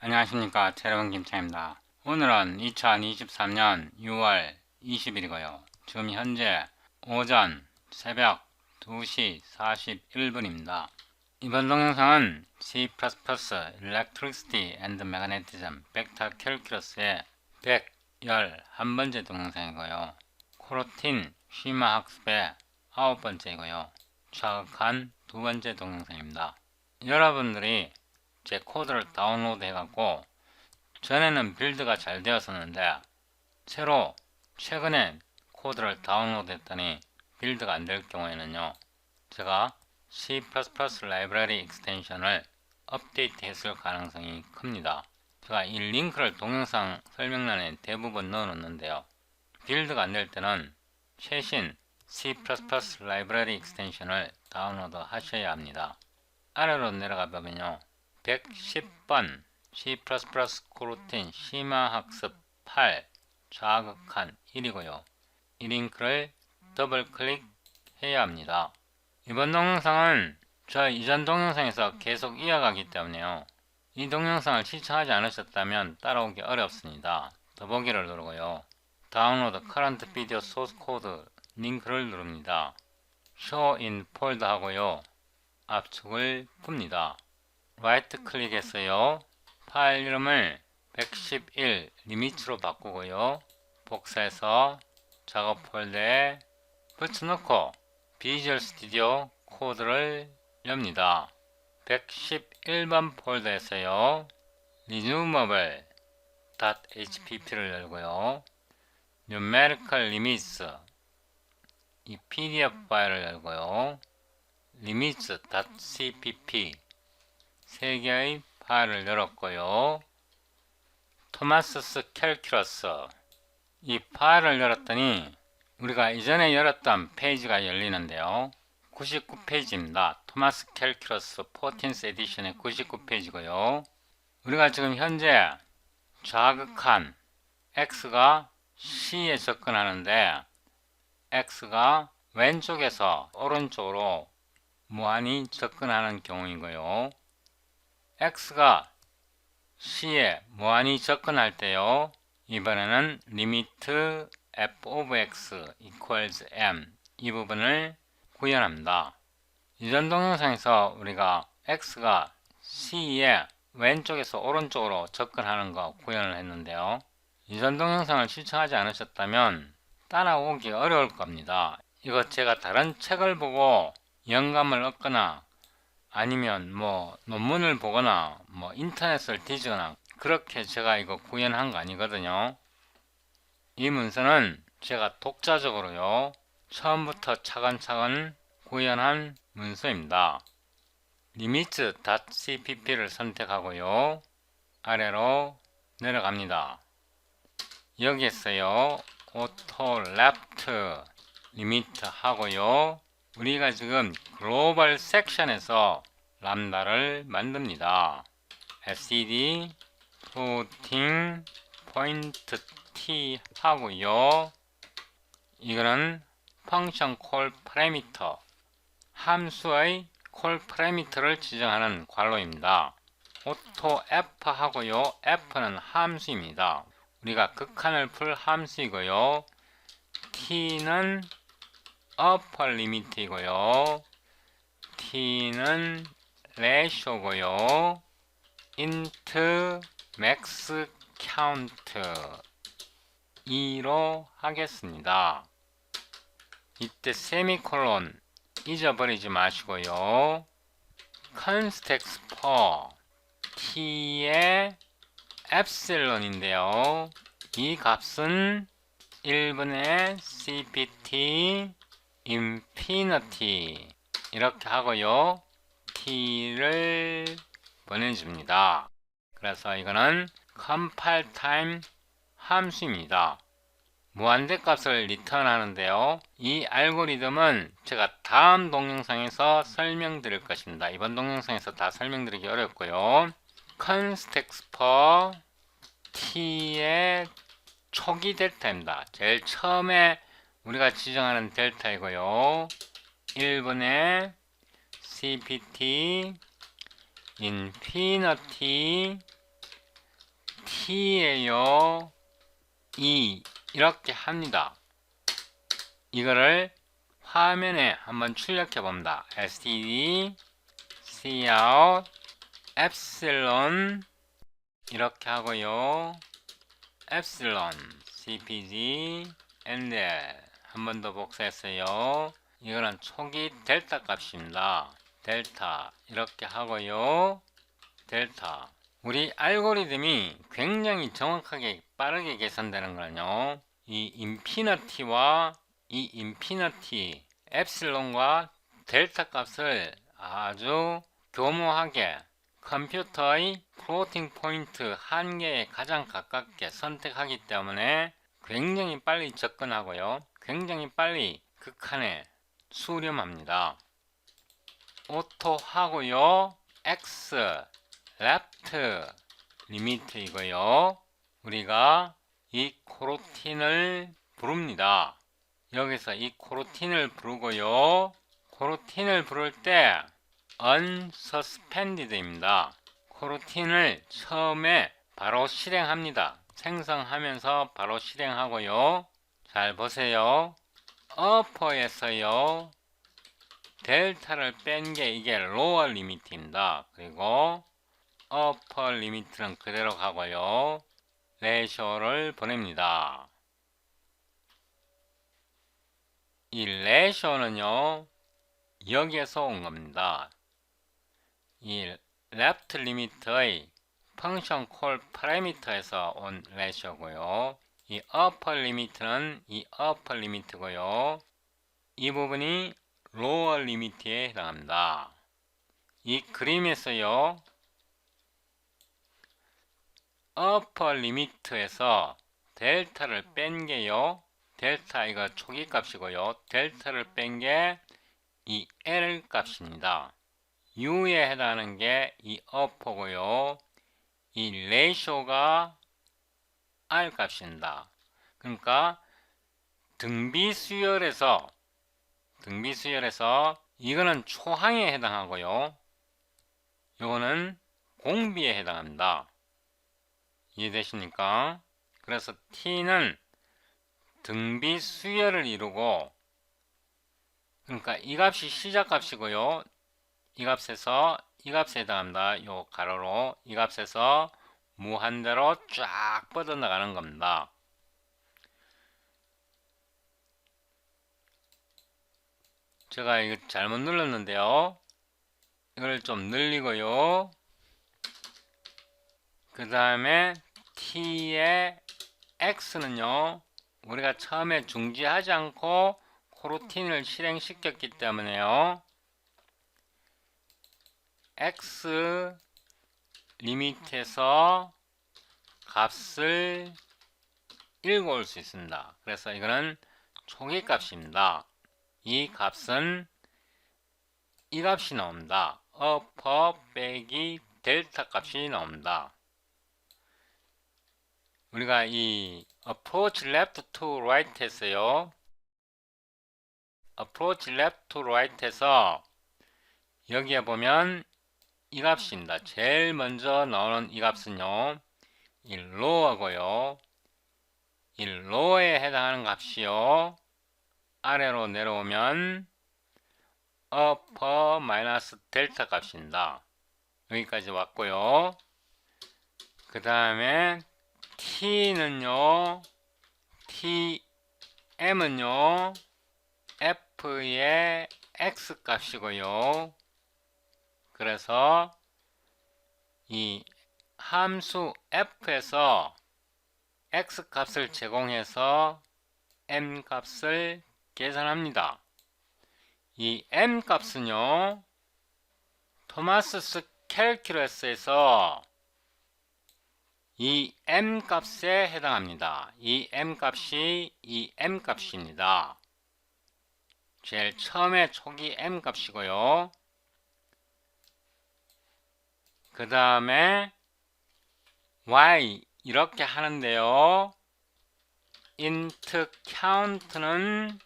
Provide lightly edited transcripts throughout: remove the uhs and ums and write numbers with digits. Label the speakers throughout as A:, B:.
A: 안녕하십니까. 새로운 김차입니다. 오늘은 2023년 6월 20일이고요. 지금 현재 오전 새벽 2시 41분입니다. 이번 동영상은 C++ Electricity and Magnetism Vector Calculus의 111번째 동영상이고요. 코르틴 쉬마 학습의 9번째이고요. 자극한 2번째 동영상입니다. 여러분들이 제 코드를 다운로드 해갖고 전에는 빌드가 잘 되었었는데 새로 최근에 코드를 다운로드 했더니 빌드가 안 될 경우에는요, 제가 C++ 라이브러리 익스텐션을 업데이트 했을 가능성이 큽니다. 제가 이 링크를 동영상 설명란에 대부분 넣어 놓는데요, 빌드가 안 될 때는 최신 C++ 라이브러리 익스텐션을 다운로드 하셔야 합니다. 아래로 내려가 보면요, 110번 C++ 코르틴 심화 학습 8 자극한 1이고요. 이 링크를 더블 클릭해야 합니다. 이번 동영상은 저 이전 동영상에서 계속 이어가기 때문에요, 이 동영상을 시청하지 않으셨다면 따라오기 어렵습니다. 더보기를 누르고요, 다운로드 커런트 비디오 소스 코드 링크를 누릅니다. Show in Folder 하고요, 압축을 풉니다. 라이트 클릭해서요, 파일 이름을 111 리미트로 바꾸고요, 복사해서 작업 폴더에 붙여놓고 비주얼 스튜디오 코드를 엽니다. 111번 폴더에서요, removable.hpp를 열고요, numerical limits 이 pdf 파일을 열고요, limits.cpp 세 개의 파일을 열었고요, 토마스스 캘큘러스 이 파일을 열었더니 우리가 이전에 열었던 페이지가 열리는데요, 99페이지입니다. 토마스 캘큘러스 14th 에디션의 99페이지고요. 우리가 지금 현재 자극한 X가 C에 접근하는데 X가 왼쪽에서 오른쪽으로 무한히 접근하는 경우이고요, X가 C에 무한히 접근할 때요, 이번에는 리미트 f of x equals m 이 부분을 구현합니다. 이전 동영상에서 우리가 X가 C에 왼쪽에서 오른쪽으로 접근하는 거 구현을 했는데요, 이전 동영상을 시청하지 않으셨다면 따라오기 어려울 겁니다. 이거 제가 다른 책을 보고 영감을 얻거나 아니면 논문을 보거나 인터넷을 뒤지거나 그렇게 제가 이거 구현한 거 아니거든요. 이 문서는 제가 독자적으로요, 처음부터 차근차근 구현한 문서입니다. limits.cpp를 선택하고요, 아래로 내려갑니다. 여기에서요, auto left limit 하고요, 우리가 지금 글로벌 섹션에서 람다를 만듭니다. std floating point t 하고요, 이거는 펑션 콜 파라미터 함수의 콜 파라미터를 지정하는 괄호입니다. auto f 하고요, f는 함수입니다. 우리가 극한을 풀 함수이고요, t는 upper limit이고요, t는 ratio고요, int max count 2로 하겠습니다. 이때 세미콜론 잊어버리지 마시고요, context for t의 epsilon인데요, 이 값은 1분의 cpt infinity 이렇게 하고요, t를 보내줍니다. 그래서 이거는 compile time 함수입니다. 무한대 값을 리턴 하는데요, 이 알고리즘은 제가 다음 동영상에서 설명드릴 것입니다. 이번 동영상에서 다 설명드리기 어렵고요, context for t의 초기 델타입니다. 제일 처음에 우리가 지정하는 델타이고요, 1분의 cpt infinity t예요. 이렇게 합니다. 이거를 화면에 한번 출력해 봅니다. std cout epsilon 이렇게 하고요. epsilon cpg endl 한 번 더 복사했어요. 이거는 초기 델타 값입니다. 델타 이렇게 하고요. 델타 우리 알고리즘이 굉장히 정확하게 빠르게 계산되는 거는요. 이 인피니티와 이 인피니티 엡실론과 델타 값을 아주 교모하게 컴퓨터의 플로팅 포인트 한 개에 가장 가깝게 선택하기 때문에 굉장히 빨리 접근하고요. 굉장히 빨리 극한에 수렴합니다. 오토 하고요. X left 리미트 이고요. 우리가 이 코로틴을 부릅니다. 여기서 이 코로틴을 부르고요. 코로틴을 부를 때 unsuspended입니다. 코로틴을 처음에 바로 실행합니다. 생성하면서 바로 실행하고요. 잘 보세요. 어퍼에서요. 델타를 뺀 게 이게 로어 리미트입니다. 그리고 어퍼 리미트는 그대로 가고요. 레이쇼를 보냅니다. 이 레이쇼는요. 여기에서 온 겁니다. 이 left 리미트의 펑션 콜 파라미터에서 온 레이쇼고요. 이 upper 리미트는 이 upper 리미트고요. 이 부분이 lower 리미트에 해당합니다. 이 그림에서요. upper 리미트에서 델타를 뺀 게요. 델타 이거 초기 값이고요. 델타를 뺀 게 이 L 값입니다. U에 해당하는 게 이 upper고요. 이 레이쇼가 R 값입니다. 그러니까 등비 수열에서 이거는 초항에 해당하고요. 이거는 공비에 해당합니다. 이해되십니까? 그래서 T는 등비 수열을 이루고 그러니까 이 값이 시작 값이고요. 이 값에서 이 값에 해당합니다. 요 가로로 이 값에서 무한대로 쫙 뻗어나가는 겁니다. 제가 이거 잘못 눌렀는데요. 이걸 좀 늘리고요. 그 다음에 t의 x는요. 우리가 처음에 중지하지 않고 코로틴을 실행시켰기 때문에요. x 리미트에서 값을 읽어올 수 있습니다. 그래서 이거는 초기 값입니다. 이 값은 이 값이 나옵니다. upper 빼기 델타 값이 나옵니다. 우리가 이 approach left to right 에서요. approach left to right 에서 여기에 보면 이 값입니다. 제일 먼저 나오는 이 값은요. 이 lower고요. 이 lower에 해당하는 값이요. 아래로 내려오면 upper 마이너스 델타 값입니다. 여기까지 왔고요. 그 다음에 t는요. tm은요. f의 x 값이고요. 그래서 이 함수 f에서 x 값을 제공해서 m 값을 계산합니다. 이 m 값은요. 토마스 캘큘러스에서 이 m 값에 해당합니다. 이 m 값이 이 m 값입니다. 제일 처음에 초기 m 값이고요. 그 다음에 y 이렇게 하는데요. int count는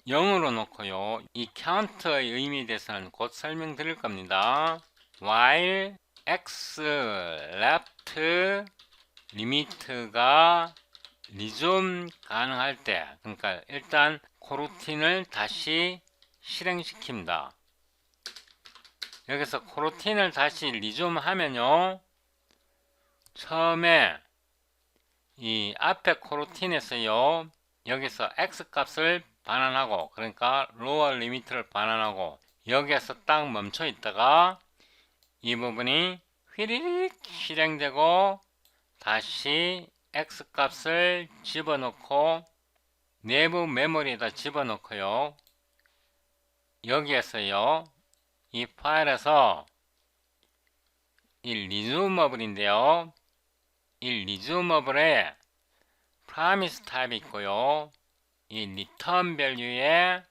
A: 0으로 놓고요. 이 count의 의미에 대해서는 곧 설명드릴 겁니다. while x left 리미트가 리좀 가능할 때, 그러니까 일단 코루틴을 다시 실행시킵니다. 여기서 코루틴을 다시 리좀 하면요, 처음에 이 앞에 코루틴에서요, 여기서 x 값을 반환하고, 그러니까 로어 리미트를 반환하고, 여기에서 딱 멈춰 있다가 이 부분이 휘리릭 실행되고 다시 x 값을 집어넣고 내부 메모리에다 집어넣고요, 여기에서요, 이 파일에서 이 리즈머블인데요, 이 리즈머블에 프라미스 타입이 있고요, 이 리턴 밸류에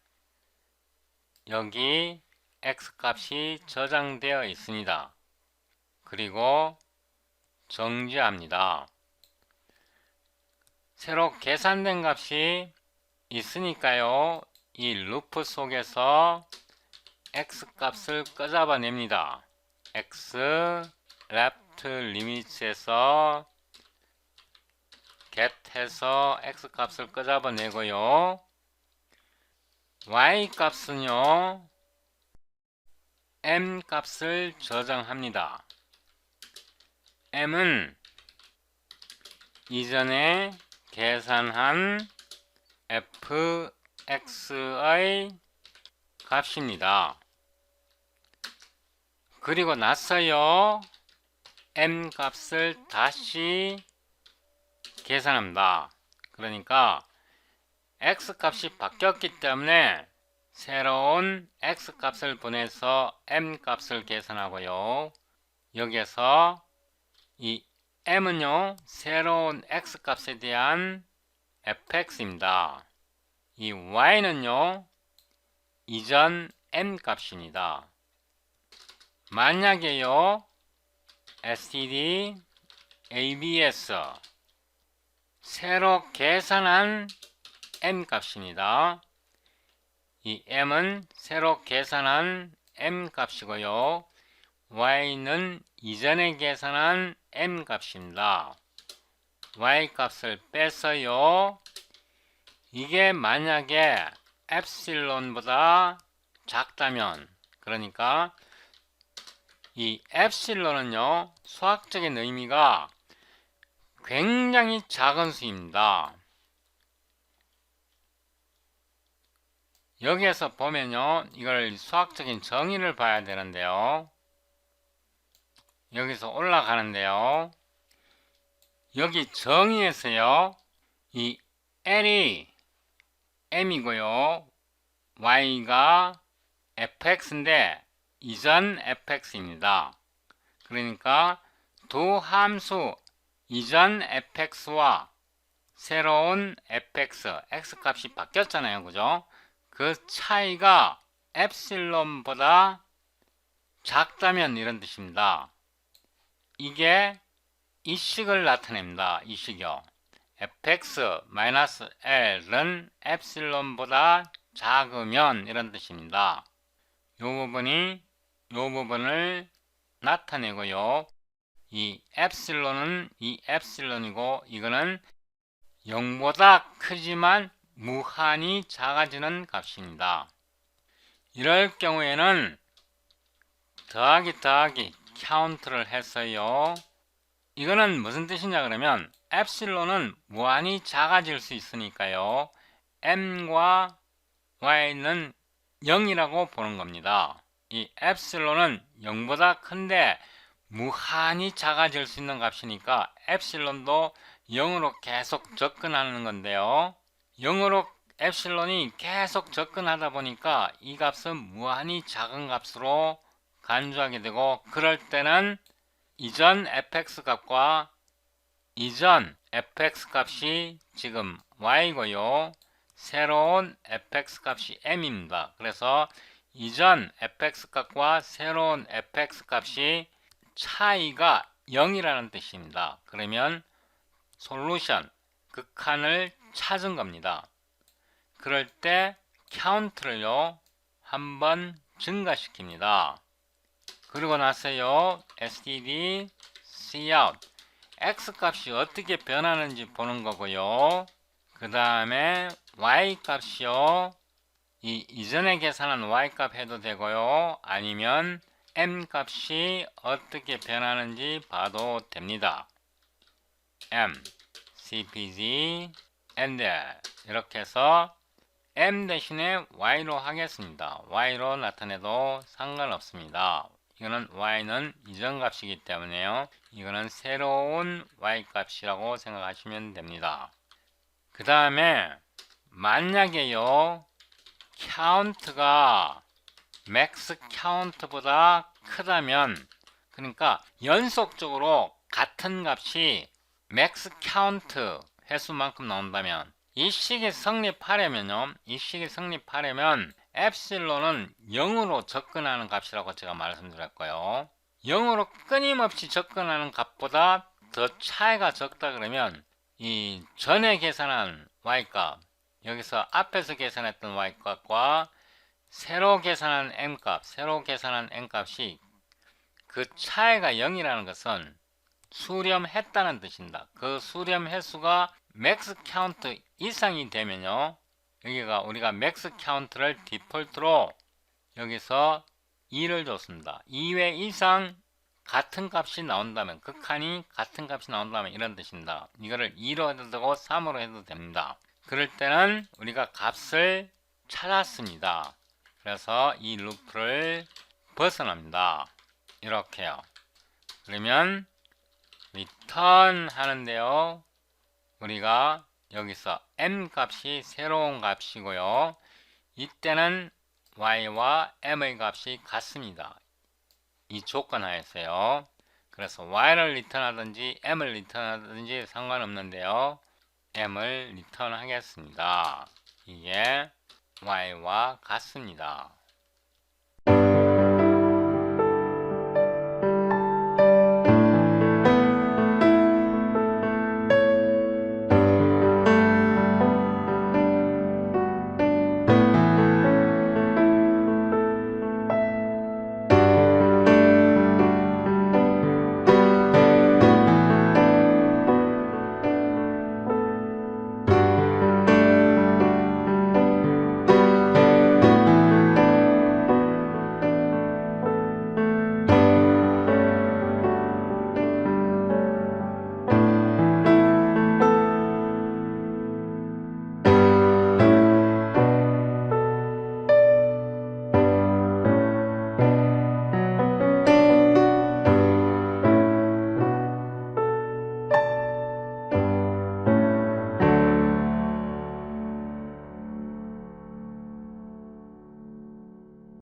A: 여기 x 값이 저장되어 있습니다. 그리고 정지합니다. 새로 계산된 값이 있으니까요, 이 루프 속에서 x 값을 꺼잡아냅니다. x left limits에서 get 해서 x 값을 꺼잡아내고요, y 값은요, m 값을 저장합니다. m은 이전에 계산한 fx의 값입니다. 그리고 나서요, m 값을 다시 계산합니다. 그러니까 x 값이 바뀌었기 때문에 새로운 x 값을 보내서 m 값을 계산하고요, 여기에서 이 m은요, 새로운 x 값에 대한 fx입니다. 이 y는요, 이전 m 값입니다. 만약에요, std abs 새로 계산한 m 값입니다. 이 m은 새로 계산한 m 값이고요, y는 이전에 계산한 m 값입니다. y 값을 빼서요, 이게 만약에 엡실론보다 작다면, 그러니까 이 엡실론은요, 수학적인 의미가 굉장히 작은 수입니다. 여기에서 보면요, 이걸 수학적인 정의를 봐야 되는데요, 여기서 올라가는데요, 여기 정의에서요, 이 L이 M이고요, Y가 fx인데 이전 fx입니다. 그러니까 두 함수 이전 fx와 새로운 fx, x값이 바뀌었잖아요, 그죠? 그 차이가 엡실론보다 작다면 이런 뜻입니다. 이게 이 식을 나타냅니다. 이 식이요. fx-l은 엡실론보다 작으면 이런 뜻입니다. 이 부분이 이 부분을 나타내고요, 이 엡실론은 이 엡실론이고 이거는 0보다 크지만 무한히 작아지는 값입니다. 이럴 경우에는 더하기 카운트를 해서요, 이거는 무슨 뜻이냐 그러면 엡실론은 무한히 작아질 수 있으니까요, m과 y는 0이라고 보는 겁니다. 이 엡실론은 0보다 큰데 무한히 작아질 수 있는 값이니까 엡실론도 0으로 계속 접근하는 건데요, 0으로 엡실론이 계속 접근하다 보니까 이 값은 무한히 작은 값으로 간주하게 되고, 그럴 때는 이전 fx 값과 이전 fx 값이 지금 y고요, 새로운 fx 값이 m입니다. 그래서 이전 fx 값과 새로운 fx 값이 차이가 0이라는 뜻입니다. 그러면 솔루션, 극한을 찾은 겁니다. 그럴 때 카운트를요, 한번 증가시킵니다. 그리고 나서요, std cout x 값이 어떻게 변하는지 보는 거고요. 그 다음에 y 값이요. 이 이전에 계산한 y 값 해도 되고요. 아니면 m 값이 어떻게 변하는지 봐도 됩니다. m, cpg, and 이렇게 해서 m 대신에 y로 하겠습니다. y로 나타내도 상관없습니다. 이거는 y는 이전 값이기 때문에요. 이거는 새로운 y 값이라고 생각하시면 됩니다. 그 다음에 만약에요 카운트가 맥스 카운트보다 크다면, 그러니까 연속적으로 같은 값이 맥스 카운트 횟수만큼 나온다면, 이 식이 성립하려면요, 이 식이 성립하려면 엡실론은 0으로 접근하는 값이라고 제가 말씀드렸고요. 0으로 끊임없이 접근하는 값보다 더 차이가 적다 그러면 이 전에 계산한 y값, 여기서 앞에서 계산했던 y값과 새로 계산한 m값, 새로 계산한 n값이 그 차이가 0이라는 것은 수렴했다는 뜻입니다. 그 수렴 횟수가 맥스 카운트 이상이 되면요, 여기가 우리가 맥스 카운트를 디폴트로 여기서 2를 줬습니다. 2회 이상 같은 값이 나온다면, 극한이 같은 값이 나온다면 이런 뜻입니다. 이거를 2로 해도 되고 3으로 해도 됩니다. 그럴 때는 우리가 값을 찾았습니다. 그래서 이 루프를 벗어납니다. 이렇게요. 그러면 리턴 하는데요, 우리가 여기서 m 값이 새로운 값이고요, 이때는 y와 m의 값이 같습니다. 이 조건 하에서요. 그래서 y를 리턴하든지 m을 리턴하든지 상관없는데요, m을 리턴하겠습니다. 이게 y와 같습니다.